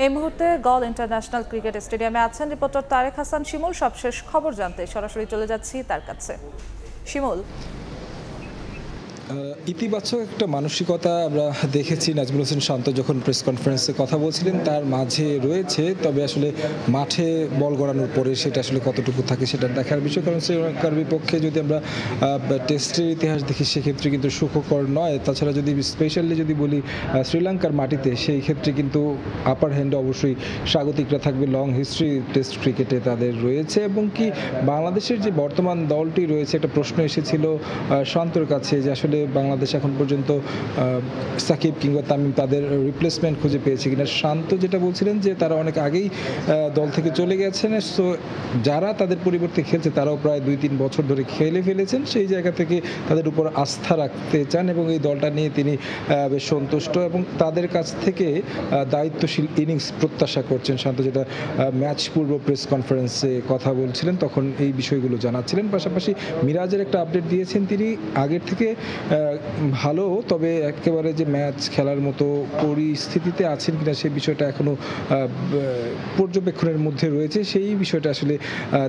এই মুহূর্তে গল international cricket স্টেডিয়ামে আছেন রিপোর্টার তারেক হাসান শিমুল। সবশেষ খবর জানতে সরাসরি চলে যাচ্ছি তার কাছে। শিমুল, ইতিবাচক একটা মানসিকতা আমরা দেখেছি নাজমুল হোসেন শান্ত যখন প্রেস কনফারেন্সে কথা বলছিলেন তার মাঝে রয়েছে, তবে আসলে মাঠে বল গড়ানোর পরে সেটা আসলে কতটুকু থাকে সেটা দেখার বিষয়। কারণ শ্রীলঙ্কার বিপক্ষে যদি আমরা টেস্টের ইতিহাস দেখি সেক্ষেত্রে কিন্তু সুখকর নয়। তাছাড়া যদি স্পেশালি যদি বলি শ্রীলঙ্কার মাটিতে, সেই ক্ষেত্রে কিন্তু আপার হ্যান্ডে অবশ্যই স্বাগতিকরা থাকবে। লং হিস্ট্রি টেস্ট ক্রিকেটে তাদের রয়েছে, এবং কি বাংলাদেশের যে বর্তমান দলটি রয়েছে, একটা প্রশ্ন এসেছিল শান্তর কাছে যে আসলে বাংলাদেশ এখন পর্যন্ত সাকিব কিংবা তামিম তাদের রিপ্লেসমেন্ট খুঁজে পেয়েছে কিনা। শান্ত যেটা বলছিলেন যে তারা অনেক আগেই দল থেকে চলে গেছেন, সো যারা তাদের পরিবর্তে খেলছে তারাও প্রায় 2-3 বছর ধরে খেলে ফেলেছেন। সেই জায়গা থেকে তাদের উপর আস্থা রাখতে চান এবং এই দলটা নিয়ে তিনি বেশ সন্তুষ্ট এবং তাদের কাছ থেকে দায়িত্বশীল ইনিংস প্রত্যাশা করছেন। শান্ত যেটা ম্যাচ পূর্ব প্রেস কনফারেন্সে কথা বলছিলেন তখন এই বিষয়গুলো জানাচ্ছিলেন। পাশাপাশি মিরাজের একটা আপডেট দিয়েছেন তিনি আগের থেকে ভালো, তবে একেবারে যে ম্যাচ খেলার মতো পরিস্থিতিতে আছেন কিনা সেই বিষয়টা এখনো পর্যবেক্ষণের মধ্যে রয়েছে। সেই বিষয়টা আসলে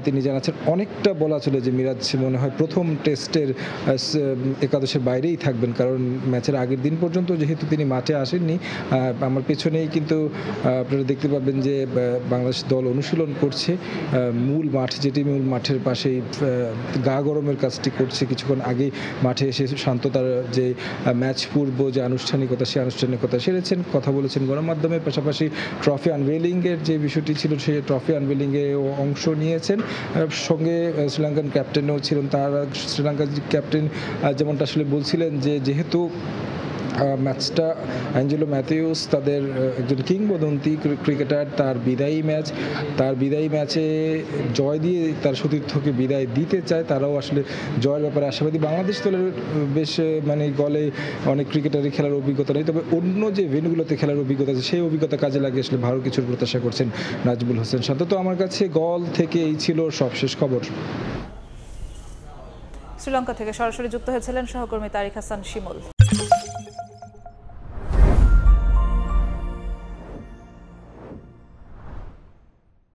তিনি জানাচ্ছেন। অনেকটা বলা চলে যে মিরাজ মনে হয় প্রথম টেস্টের একাদশের বাইরেই থাকবেন, কারণ ম্যাচের আগের দিন পর্যন্ত যেহেতু তিনি মাঠে আসেননি। আমার পেছনেই কিন্তু আপনারা দেখতে পাবেন যে বাংলাদেশ দল অনুশীলন করছে মূল মাঠ, যেটি মূল মাঠের পাশেই গা গরমের কাজটি করছে। কিছুক্ষণ আগে মাঠে এসে শান্ত তার যে ম্যাচ পূর্ব যে আনুষ্ঠানিকতা, সেই আনুষ্ঠানিকতা সেরেছেন, কথা বলেছেন গণমাধ্যমের। পাশাপাশি ট্রফি আনভেলিংয়ের যে বিষয়টি ছিল সেই ট্রফি আনভেলিংয়ে অংশ নিয়েছেন। সঙ্গে শ্রীলঙ্কান ক্যাপ্টেনও ছিলেন। তার শ্রীলঙ্কার ক্যাপ্টেন যেমনটা আসলে বলছিলেন যে যেহেতু ম্যাচটা অ্যাঞ্জেলো ম্যাথিউস তাদের একজন কিংবদন্তি ক্রিকেটার, তার বিদায়ী ম্যাচে জয় দিয়ে তার সতীর্থকে বিদায় দিতে চায়, তারাও আসলে জয়ের ব্যাপারে আশাবাদী। বাংলাদেশ দলের বেশ গলে অনেক ক্রিকেটারই খেলার অভিজ্ঞতা নেই, তবে অন্য যে ভেন্যুগুলোতে খেলার অভিজ্ঞতা আছে সেই অভিজ্ঞতা কাজে লাগিয়ে আসলে ভালো কিছুর প্রত্যাশা করছেন নাজমুল হোসেন শান্ত। তো আমার কাছে গল থেকে এই ছিল সবশেষ খবর। শ্রীলঙ্কা থেকে সরাসরি যুক্ত হয়েছিলেন সহকর্মী তারেক হাসান শিমুল।